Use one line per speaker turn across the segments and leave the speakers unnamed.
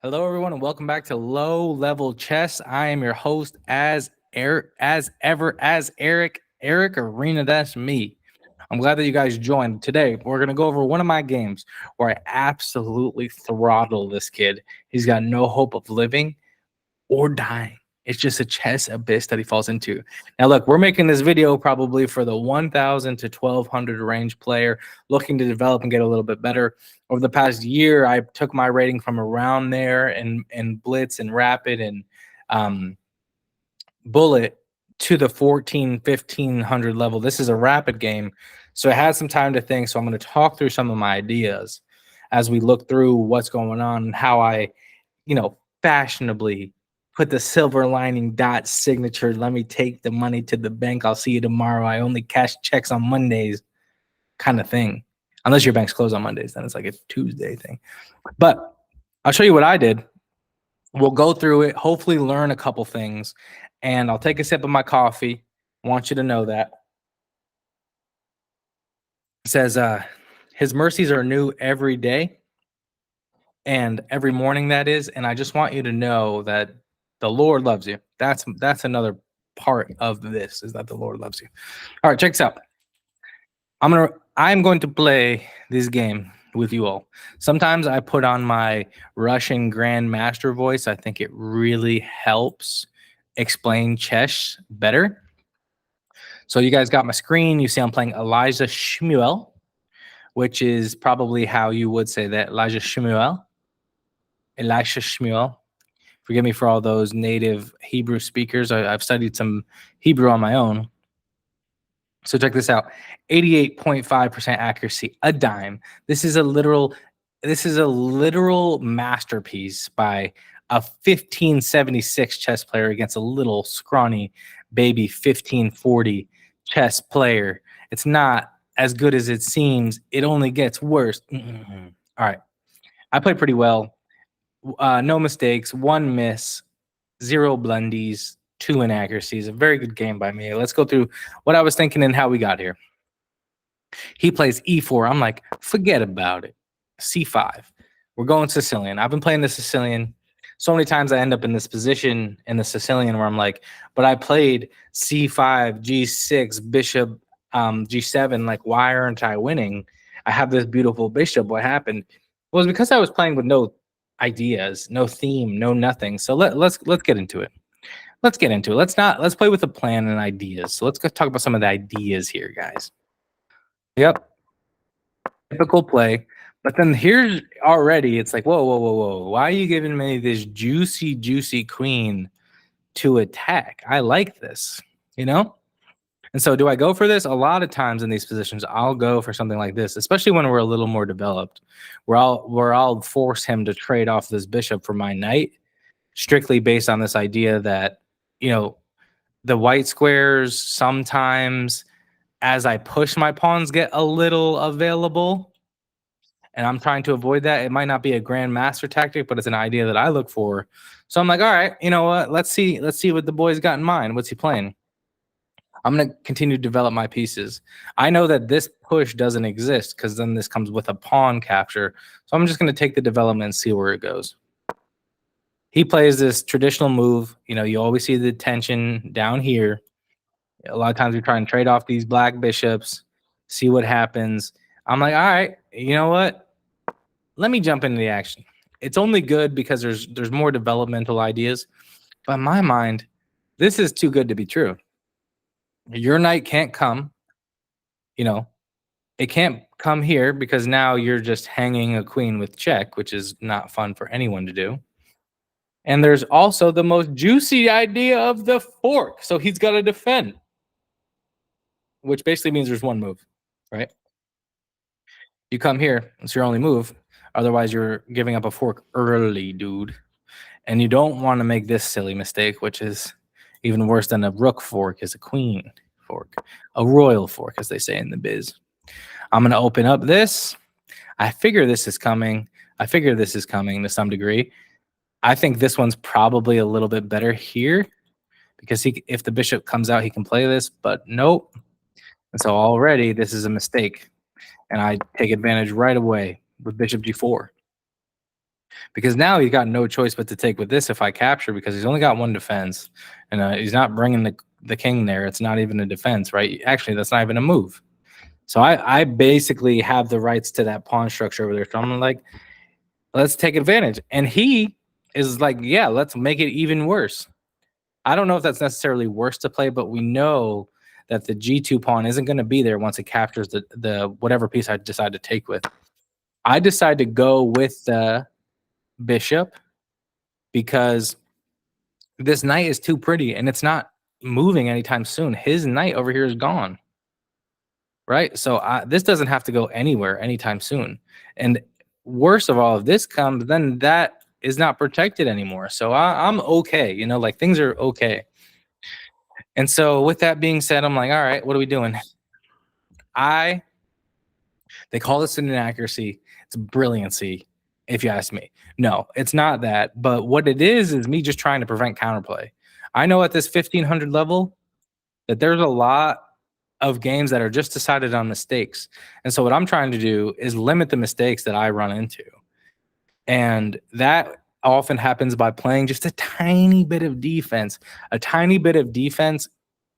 Hello, everyone, and welcome back to Low Level Chess. I am your host, as Eric Arena. That's me. I'm glad that you guys joined. Today, we're gonna go over one of my games where I absolutely throttle this kid. He's got no hope of living or dying. It's just a chess abyss that he falls into. Now, look, we're making this video probably for the 1,000 to 1,200 range player looking to develop and get a little bit better. Over the past year, I took my rating from around there and Blitz and Rapid and um, Bullet to the 1,500 level. This is a Rapid game, so I had some time to think. So I'm going to talk through some of my ideas as we look through what's going on and how I, fashionably put the silver lining dot signature. Let me take the money to the bank. I'll see you tomorrow. I only cash checks on Mondays, kind of thing. Unless your bank's closed on Mondays, then it's like a Tuesday thing. But I'll show you what I did. We'll go through it, hopefully learn a couple things, and I'll take a sip of my coffee. I want you to know that. It says, his mercies are new every day and every morning, that is. And I just want you to know that the Lord loves you. That's another part of this, is that the Lord loves you. All right, check this out. I'm going to play this game with you all. Sometimes I put on my Russian grandmaster voice. I think it really helps explain chess better. So you guys got my screen. You see I'm playing Elijah Shmuel, which is probably how you would say that, Elijah Shmuel. Elisha Shmuel. Forgive me for all those native Hebrew speakers. I've studied some Hebrew on my own. So check this out. 88.5% accuracy, a dime. This is a literal masterpiece by a 1576 chess player against a little scrawny baby 1540 chess player. It's not as good as it seems. It only gets worse. All right. I played pretty well. No mistakes, one miss, 0 blundies, 2 inaccuracies. A very good game by me. Let's go through what I was thinking and how we got here. He plays e4. I'm like, forget about it. c5. We're going Sicilian. I've been playing the Sicilian so many times. I end up in this position in the Sicilian where I'm like, but I played c5, g6, bishop, g7. Like, why aren't I winning? I have this beautiful bishop. What happened? Well, it was because I was playing with no ideas, no theme, no nothing. So let's get into it. Let's get into it. Let's play with a plan and ideas. So let's go talk about some of the ideas here, guys. Yep. Typical play. But then here's already, it's like, whoa, whoa, whoa, whoa. Why are you giving me this juicy, juicy queen to attack? I like this, you know? And so do I go for this? A lot of times in these positions, I'll go for something like this, especially when we're a little more developed, where I'll force him to trade off this bishop for my knight, strictly based on this idea that, the white squares sometimes, as I push my pawns, get a little available. And I'm trying to avoid that. It might not be a grandmaster tactic, but it's an idea that I look for. So I'm like, all right, you know what? Let's see what the boy's got in mind. What's he playing? I'm going to continue to develop my pieces. I know that this push doesn't exist because then this comes with a pawn capture. So I'm just going to take the development and see where it goes. He plays this traditional move. You always see the tension down here. A lot of times we try and trade off these black bishops, see what happens. I'm like, all right, you know what? Let me jump into the action. It's only good because there's more developmental ideas. But in my mind, this is too good to be true. Your knight can't come. It can't come here because now you're just hanging a queen with check, which is not fun for anyone to do. And there's also the most juicy idea of the fork. So he's got to defend, which basically means there's one move, right? You come here, it's your only move. Otherwise, you're giving up a fork early, dude. And you don't want to make this silly mistake, which is even worse than a rook fork, is a queen fork. A royal fork, as they say in the biz. I'm going to open up this. I figure this is coming. To some degree. I think this one's probably a little bit better here because if the bishop comes out, he can play this, but nope. And so already this is a mistake. And I take advantage right away with bishop g4. because now he's got no choice but to take with this if I capture, because he's only got one defense, and he's not bringing the king there. It's not even a defense, right? Actually, that's not even a move. So I basically have the rights to that pawn structure over there. So I'm like, let's take advantage. And he is like, yeah, let's make it even worse. I don't know if that's necessarily worse to play, but we know that the G2 pawn isn't going to be there once it captures the whatever piece I decide to take with. I decide to go with the bishop because this knight is too pretty and it's not moving anytime soon. His knight over here is gone. Right? So this doesn't have to go anywhere anytime soon. And worst of all, if this comes, then that is not protected anymore. So I'm okay. You know, like things are okay. And so with that being said, I'm like, all right, what are we doing? They call this an inaccuracy. It's brilliancy, if you ask me. No, it's not that. But what it is me just trying to prevent counterplay. I know at this 1500 level that there's a lot of games that are just decided on mistakes. And so what I'm trying to do is limit the mistakes that I run into. And that often happens by playing just a tiny bit of defense. A tiny bit of defense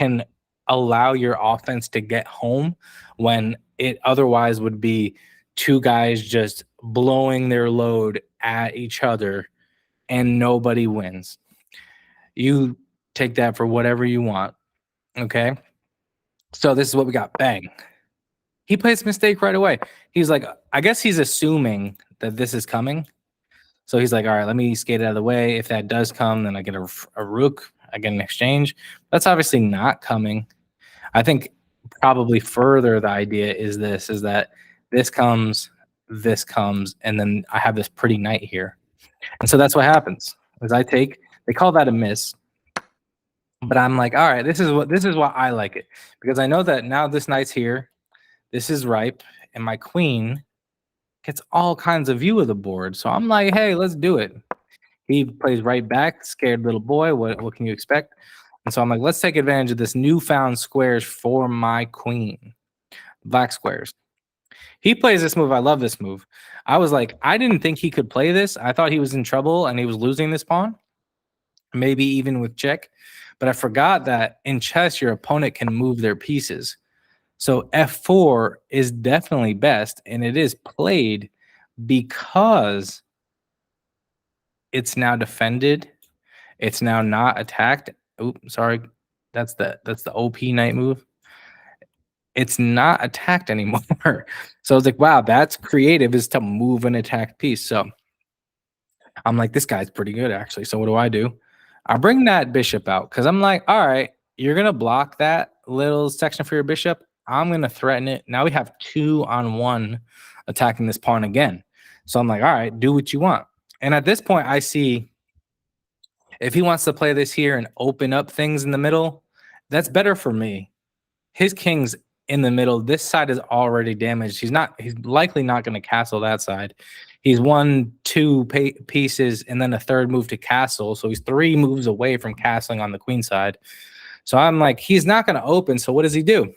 can allow your offense to get home when it otherwise would be two guys just blowing their load at each other and nobody wins. You take that for whatever you want. Okay. So this is what we got. Bang. He plays a mistake right away. He's like, I guess he's assuming that this is coming. So he's like, all right, let me skate out of the way. If that does come, then I get a rook. I get an exchange. That's obviously not coming. I think probably further the idea is that this comes, and then I have this pretty knight here. And so that's what happens. Is they call that a miss. But I'm like, all right, this is why I like it. Because I know that now this knight's here. This is ripe, and my queen gets all kinds of view of the board. So I'm like, hey, let's do it. He plays right back, scared little boy. What can you expect? And so I'm like, let's take advantage of this newfound squares for my queen. Black squares. He plays this move. I love this move. I was like, I didn't think he could play this. I thought he was in trouble and he was losing this pawn, maybe even with check. But I forgot that in chess, your opponent can move their pieces. So f4 is definitely best, and it is played because it's now defended. It's now not attacked. Oops, sorry. That's the OP knight move. It's not attacked anymore. So I was like, wow, that's creative, is to move an attacked piece. So I'm like, this guy's pretty good, actually. So what do? I bring that bishop out because I'm like, all right, you're going to block that little section for your bishop. I'm going to threaten it. Now we have 2-on-1 attacking this pawn again. So I'm like, all right, do what you want. And at this point, I see if he wants to play this here and open up things in the middle, that's better for me. His king's in the middle. This side is already damaged. He's likely not going to castle that side. He's 1-2 pieces and then a third move to castle. So he's 3 moves away from castling on the queen side. So I'm like, he's not going to open. So what does he do?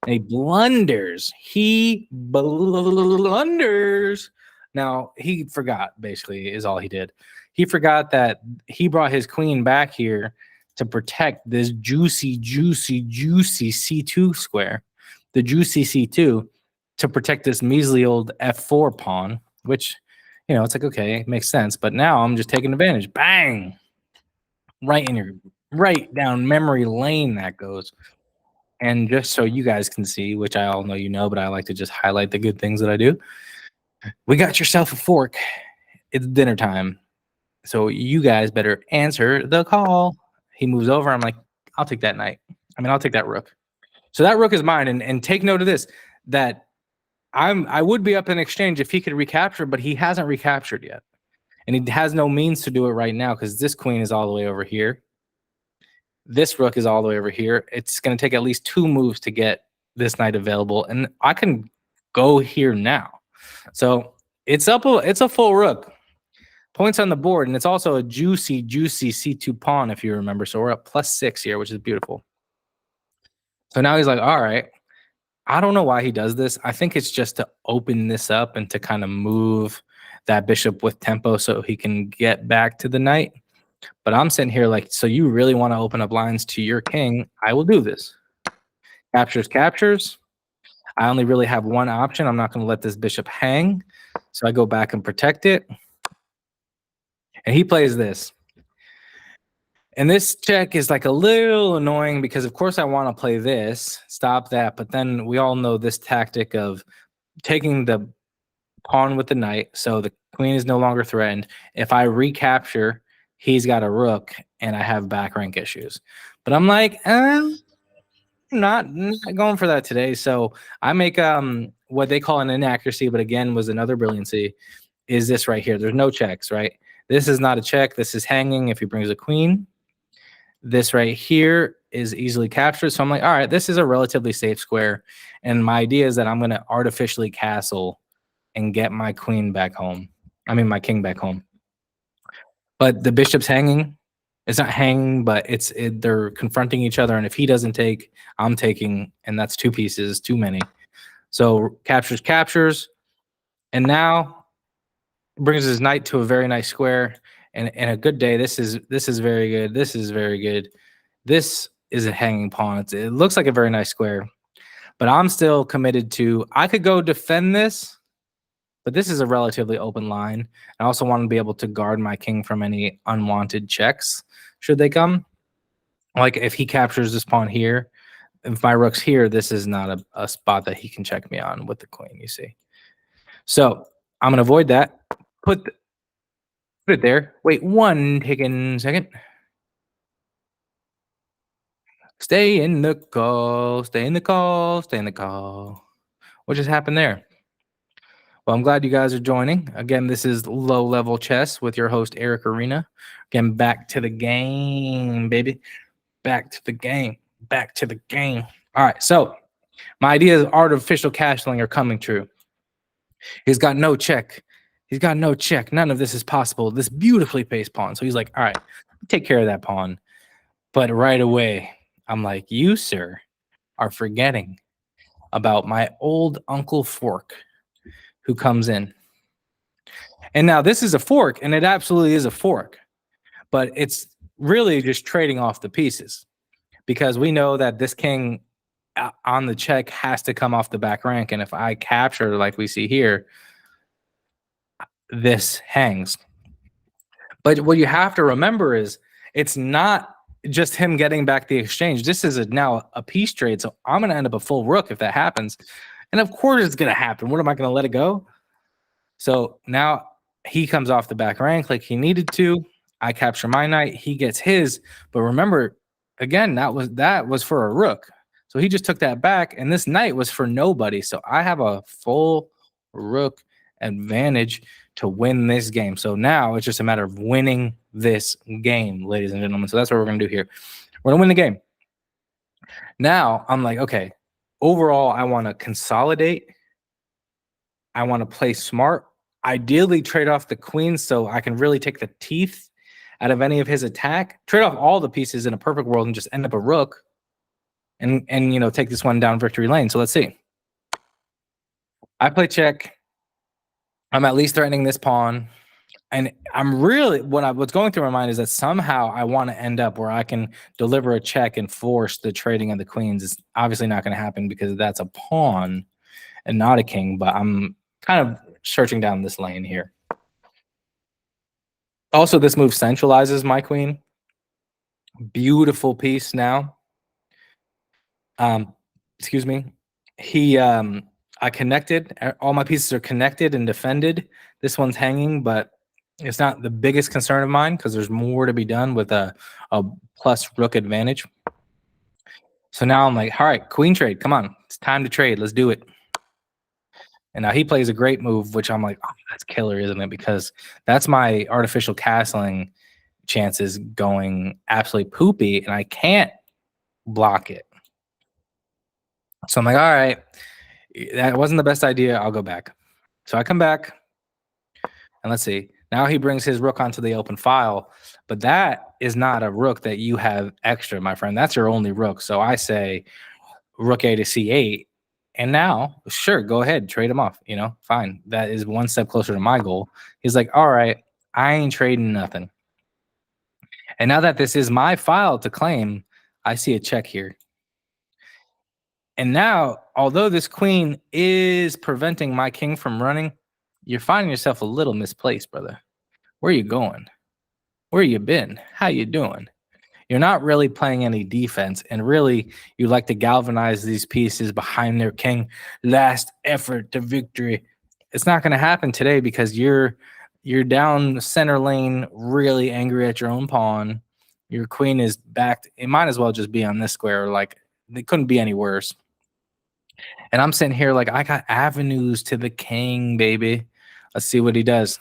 And he blunders. Now, he forgot, basically, is all he did. He forgot that he brought his queen back here to protect this juicy C2 square, the juicy C2, to protect this measly old F4 pawn, which, you know, it's like, okay, it makes sense. But now I'm just taking advantage. Bang! Right down memory lane that goes. And just so you guys can see, which I all know you know, but I like to just highlight the good things that I do. We got yourself a fork. It's dinner time. So you guys better answer the call. He moves over. I'm like, I'll take that knight. I'll take that rook. So that rook is mine. And take note of this, that I would be up in exchange if he could recapture, but he hasn't recaptured yet. And he has no means to do it right now because this queen is all the way over here. This rook is all the way over here. It's going to take at least 2 moves to get this knight available. And I can go here now. So it's a full rook. Points on the board, and it's also a juicy C2 pawn, if you remember. So we're up +6 here, which is beautiful. So now he's like, all right, I don't know why he does this. I think it's just to open this up and to kind of move that bishop with tempo so he can get back to the knight. But I'm sitting here like, so you really want to open up lines to your king? I will do this. Captures, captures. I only really have one option. I'm not going to let this bishop hang. So I go back and protect it. And he plays this. And this check is like a little annoying because, of course, I want to play this, stop that. But then we all know this tactic of taking the pawn with the knight. So the queen is no longer threatened. If I recapture, he's got a rook and I have back rank issues. But I'm like, not going for that today. So I make what they call an inaccuracy, but again, was another brilliancy, is this right here. There's no checks, right? This is not a check. This is hanging if he brings a queen. This right here is easily captured. So I'm like, all right, this is a relatively safe square. And my idea is that I'm going to artificially castle and get my queen back home. I mean, my king back home. But the bishop's hanging. It's not hanging, but they're confronting each other. And if he doesn't take, I'm taking. And that's two pieces, too many. So captures, captures. And now brings his knight to a very nice square. And a good day. This is very good. This is very good. This is a hanging pawn. It looks like a very nice square. But I'm still committed to, I could go defend this, but this is a relatively open line. I also want to be able to guard my king from any unwanted checks should they come. Like if he captures this pawn here, if my rook's here, this is not a spot that he can check me on with the queen, you see. So I'm going to avoid that. Put it there. Wait 1 second. Stay in the call. Stay in the call. Stay in the call. What just happened there? Well, I'm glad you guys are joining. Again, this is Low Level Chess with your host, Eric Arena. Again, back to the game, baby. Back to the game. Back to the game. All right, so my ideas of artificial castling are coming true. He's got no check. He's got no check. None of this is possible. This beautifully placed pawn. So he's like, all right, take care of that pawn. But right away, I'm like, you, sir, are forgetting about my old Uncle Fork who comes in. And now this is a fork, and it absolutely is a fork. But it's really just trading off the pieces because we know that this king on the check has to come off the back rank. And if I capture like we see here, this hangs. But what you have to remember is it's not just him getting back the exchange. This is now a piece trade. So I'm going to end up a full rook if that happens. And of course it's going to happen. What am I going to let it go? So now he comes off the back rank like he needed to. I capture my knight. He gets his. But remember, again, that was for a rook. So he just took that back. And this knight was for nobody. So I have a full rook advantage to win this game. So now it's just a matter of winning this game, ladies and gentlemen. So that's what we're going to do here. We're going to win the game. Now I'm like, okay, overall, I want to consolidate. I want to play smart. Ideally, trade off the queen so I can really take the teeth out of any of his attack. Trade off all the pieces in a perfect world and just end up a rook and you know, take this one down victory lane. So let's see. I play check. I'm at least threatening this pawn. And I'm really, what's going through my mind is that somehow I want to end up where I can deliver a check and force the trading of the queens. It's obviously not going to happen because that's a pawn and not a king, but I'm kind of searching down this lane here. Also, this move centralizes my queen. Beautiful piece now. Excuse me. I connected. All my pieces are connected and defended. This one's hanging, but it's not the biggest concern of mine because there's more to be done with a plus rook advantage. So now I'm like, all right, queen trade. Come on. It's time to trade. Let's do it. And now he plays a great move, which I'm like, oh, that's killer, isn't it? Because that's my artificial castling chances going absolutely poopy, and I can't block it. So I'm like, all right, that wasn't the best idea. I'll go back. So I come back, and let's see. Now he brings his rook onto the open file, but that is not a rook that you have extra, my friend. That's your only rook. So I say rook A to C8, And now, sure, go ahead, trade him off. Fine. That is one step closer to my goal. He's like, all right, I ain't trading nothing. And now that this is my file to claim, I see a check here. And now, although this queen is preventing my king from running, you're finding yourself a little misplaced, brother. Where you going? Where you been? How you doing? You're not really playing any defense, and really, you like to galvanize these pieces behind their king. Last effort to victory. It's not going to happen today because you're down center lane, really angry at your own pawn. Your queen is backed. It might as well just be on this square. Like, it couldn't be any worse. And I'm sitting here like, I got avenues to the king, baby. Let's see what he does.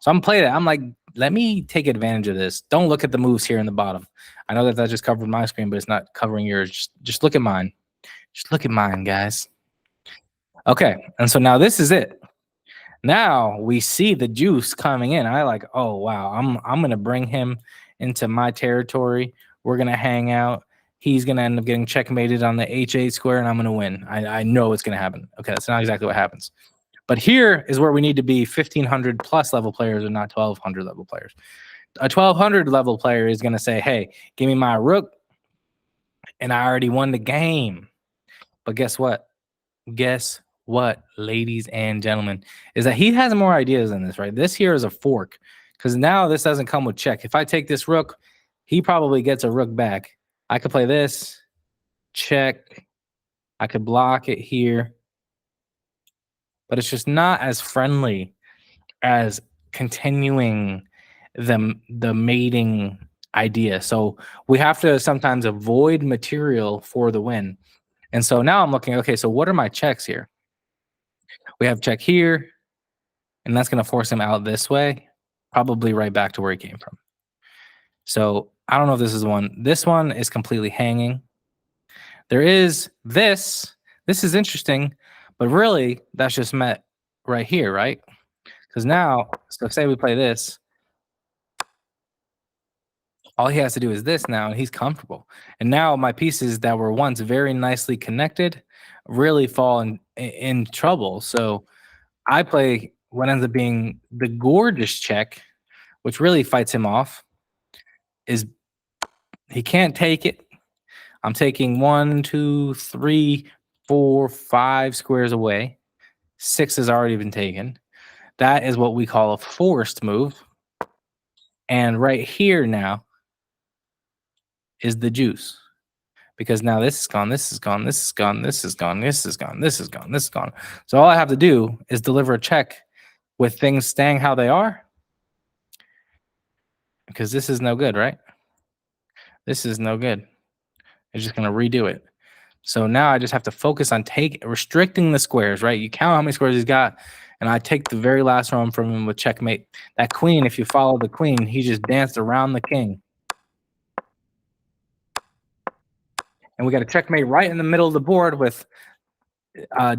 So I'm playing it. I'm like, let me take advantage of this. Don't look at the moves here in the bottom. I know that just covered my screen, but it's not covering yours. Just look at mine. Just look at mine, guys. Okay, and so now this is it. Now we see the juice coming in. I like, oh wow, I'm gonna bring him into my territory. We're gonna hang out. He's gonna end up getting checkmated on the H8 square, and I'm gonna win. I know it's gonna happen. Okay, that's not exactly what happens. But here is where we need to be 1,500 plus level players and not 1,200 level players. A 1,200 level player is going to say, hey, give me my rook, and I already won the game. But guess what? Guess what, ladies and gentlemen, is that he has more ideas than this, right? This here is a fork, because now this doesn't come with check. If I take this rook, he probably gets a rook back. I could play this, check. I could block it here. But it's just not as friendly as continuing the mating idea. So we have to sometimes avoid material for the win. And so now I'm looking, okay, so what are my checks here? We have check here, and that's going to force him out this way, probably right back to where he came from. So I don't know if this is the one. This one is completely hanging. There is this. This is interesting, but really that's just met right here, right? Because now, so say we play this, all he has to do is this now, and he's comfortable. And now my pieces that were once very nicely connected really fall in trouble. So I play what ends up being the gorgeous check, which really fights him off. Is he can't take it. I'm taking 1, 2, 3, 4, 5 squares away. 6 has already been taken. That is what we call a forced move. And right here now is the juice. Because now this is gone, this is gone, this is gone, this is gone, this is gone, this is gone, this is gone. So all I have to do is deliver a check with things staying how they are. Because this is no good, right? This is no good. It's just going to redo it. So now I just have to focus on restricting the squares, right? You count how many squares he's got, and I take the very last one from him with checkmate. That queen, if you follow the queen, he just danced around the king. And we got a checkmate right in the middle of the board with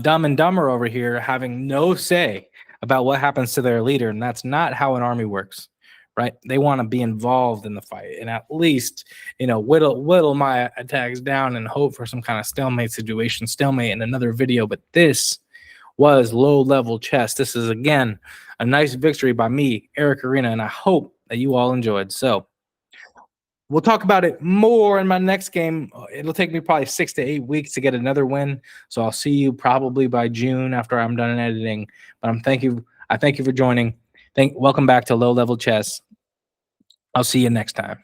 Dumb and Dumber over here having no say about what happens to their leader. And that's not how an army works, right? They want to be involved in the fight and at least, whittle my attacks down and hope for some kind of stalemate in another video. But this was low-level chess. This is, again, a nice victory by me, Eric Arena, and I hope that you all enjoyed. So we'll talk about it more in my next game. It'll take me probably 6 to 8 weeks to get another win. So I'll see you probably by June after I'm done editing. But I thank you for joining. Welcome back to Low Level Chess. I'll see you next time.